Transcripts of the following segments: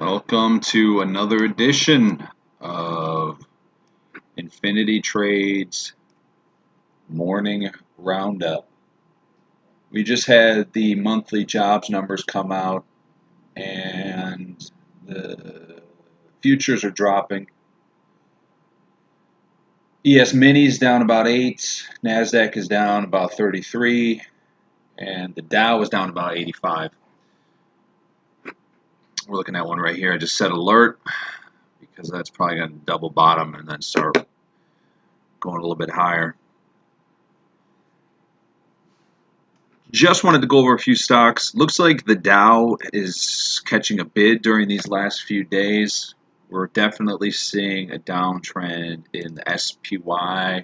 Welcome to another edition of Infinity Trades Morning Roundup. We just had the monthly jobs numbers come out, and the futures are dropping. ES Mini's down about 8, NASDAQ is down about 33, and the Dow is down about 85. We're looking at one right here. I just set alert because that's probably going to double bottom and then start going a little bit higher. Just wanted to go over a few stocks. Looks like the Dow is catching a bid during these last few days. We're definitely seeing a downtrend in the SPY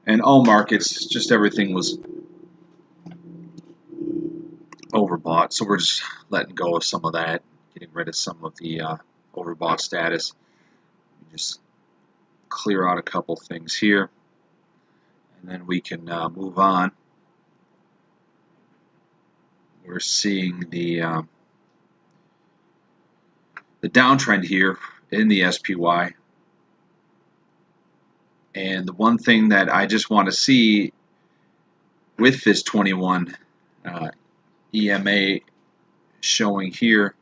and all markets. Just everything was overbought, so we're just letting go of some of that, getting rid of some of the overbought status. Just clear out a couple things here, and then we can move on. We're seeing the downtrend here in the SPY, and the one thing that I just want to see with this 21 EMA showing here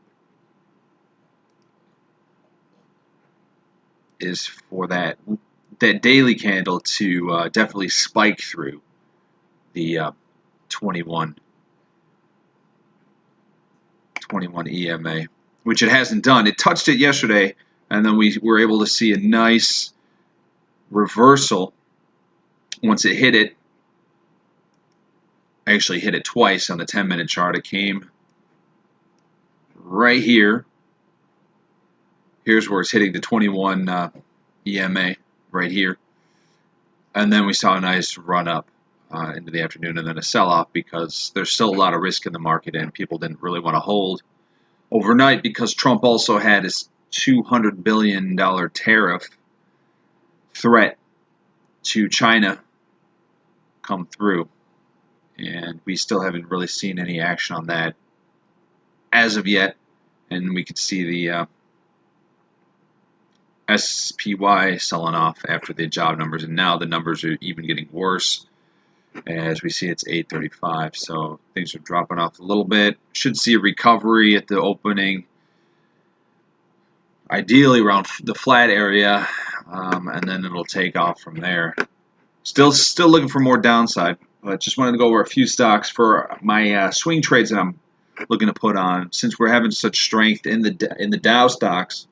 is for that daily candle to definitely spike through the 21 EMA, which it hasn't done. It touched it yesterday, and then we were able to see a nice reversal once it hit it. Actually hit it twice on the 10-minute chart. It came right here. Here's where it's hitting the 21 EMA right here. And then we saw a nice run up into the afternoon, and then a sell-off because there's still a lot of risk in the market and people didn't really want to hold overnight because Trump also had his $200 billion tariff threat to China come through. And we still haven't really seen any action on that as of yet. And we could see the SPY selling off after the job numbers, and now the numbers are even getting worse. As we see, it's 835, so things are dropping off a little bit. Should see a recovery at the opening, ideally around the flat area, and then it'll take off from there. Still looking for more downside, but just wanted to go over a few stocks for my swing trades that I'm looking to put on. Since we're having such strength in the Dow stocks,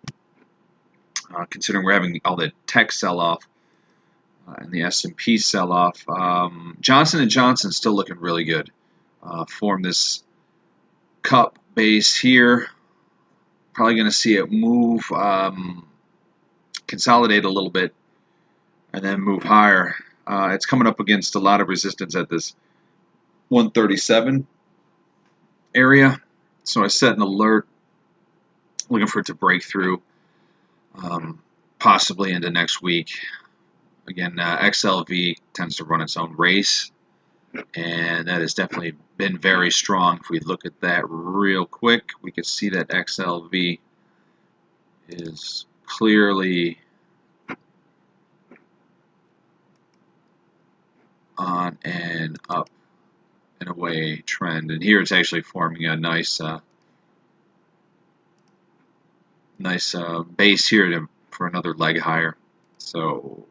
considering we're having all the tech sell-off and the S&P sell-off, Johnson & Johnson still looking really good. Formed this cup base here. Probably going to see it move, consolidate a little bit, and then move higher. It's coming up against a lot of resistance at this 137 area. So I set an alert, looking for it to break through, possibly into next week. Again, XLV tends to run its own race, and that has definitely been very strong. If we look at that real quick, we can see that XLV is clearly on an up and away trend, and here it's actually forming a nice base here for another leg higher. So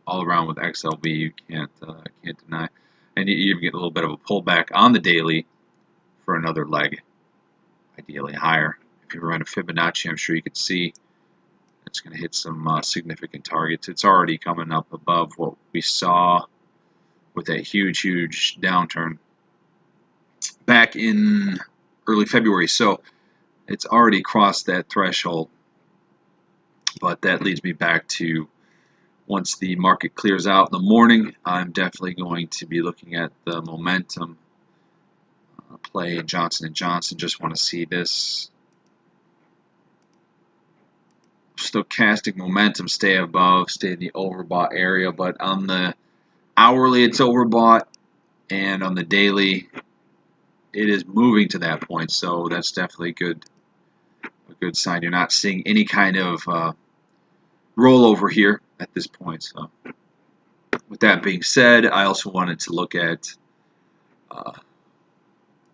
all around with XLV, you can't deny, and you even get a little bit of a pullback on the daily for another leg, ideally higher. If you run a Fibonacci, I'm sure you can see it's going to hit some significant targets. It's already coming up above what we saw with that huge downturn back in early February. So it's already crossed that threshold. But that leads me back to, once the market clears out in the morning, I'm definitely going to be looking at the momentum play in Johnson & Johnson. Just want to see this stochastic momentum stay above, stay in the overbought area. But on the hourly, it's overbought, and on the daily, it is moving to that point. So that's definitely a a good sign you're not seeing any kind of rollover here at this point. So, with that being said, I also wanted to look at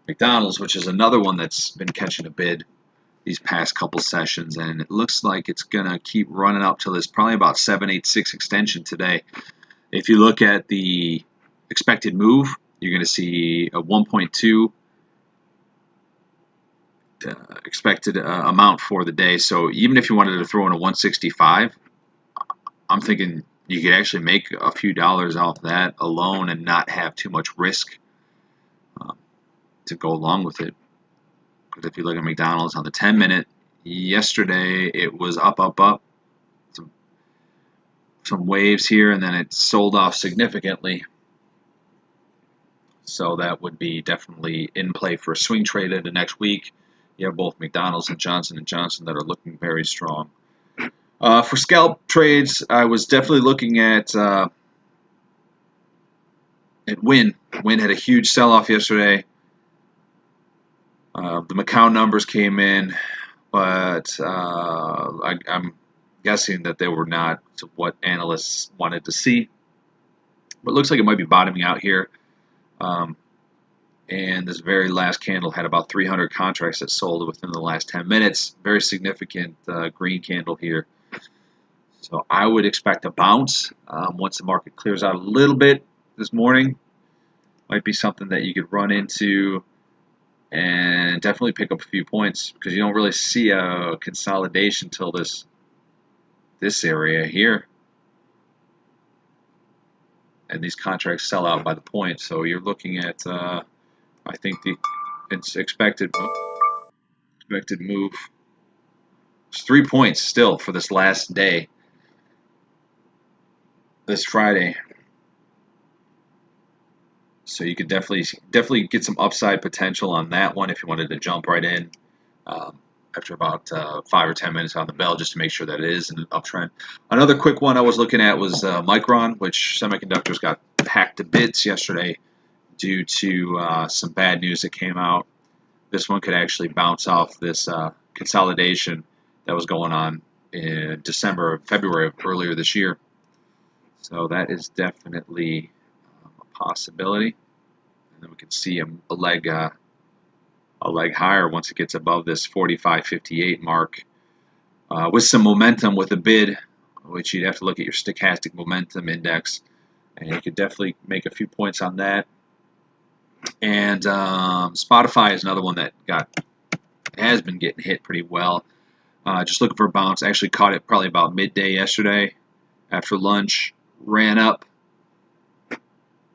McDonald's, which is another one that's been catching a bid these past couple sessions, and it looks like it's gonna keep running up till this probably about 786 extension today. If you look at the expected move, you're going to see a 1.2 expected amount for the day. So even if you wanted to throw in a 165, I'm thinking you could actually make a few dollars off that alone and not have too much risk to go along with it. Because if you look at McDonald's on the 10-minute, yesterday it was up, up, up. Some waves here, and then it sold off significantly. So that would be definitely in play for a swing trade into next week. You have both McDonald's and Johnson & Johnson that are looking very strong. For scalp trades, I was definitely looking at WYNN. WYNN had a huge sell-off yesterday. The Macau numbers came in, but I'm guessing that they were not to what analysts wanted to see. But it looks like it might be bottoming out here. And this very last candle had about 300 contracts that sold within the last 10 minutes. Very significant green candle here. So I would expect a bounce once the market clears out a little bit this morning. Might be something that you could run into and definitely pick up a few points, because you don't really see a consolidation till this area here. And these contracts sell out by the point. So you're looking at, I think it's expected move. It's 3 points still for this last day, this Friday. So you could definitely get some upside potential on that one if you wanted to jump right in after about 5 or 10 minutes on the bell, just to make sure that it is an uptrend. Another quick one I was looking at was Micron, which semiconductors got hacked to bits yesterday due to some bad news that came out. This one could actually bounce off this consolidation that was going on in December or February of earlier this year. So that is definitely a possibility. And then we can see a leg higher once it gets above this 45.58 mark with some momentum with a bid, which you'd have to look at your stochastic momentum index, and you could definitely make a few points on that. And Spotify is another one that has been getting hit pretty well. Just looking for a bounce. I actually caught it probably about midday yesterday after lunch, ran up,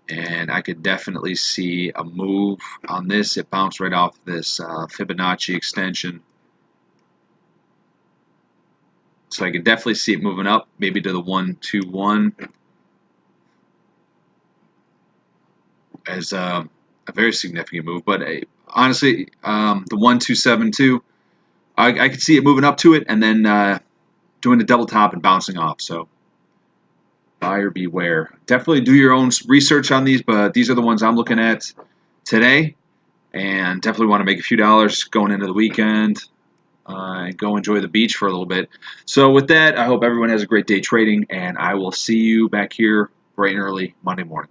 and I could definitely see a move on this. It bounced right off this Fibonacci extension. So I could definitely see it moving up, maybe to the 121 as a very significant move. But honestly, the 1272, I could see it moving up to it and then doing the double top and bouncing off. So buyer beware. Definitely do your own research on these, but these are the ones I'm looking at today, and definitely want to make a few dollars going into the weekend and go enjoy the beach for a little bit. So with that, I hope everyone has a great day trading, and I will see you back here bright and early Monday morning.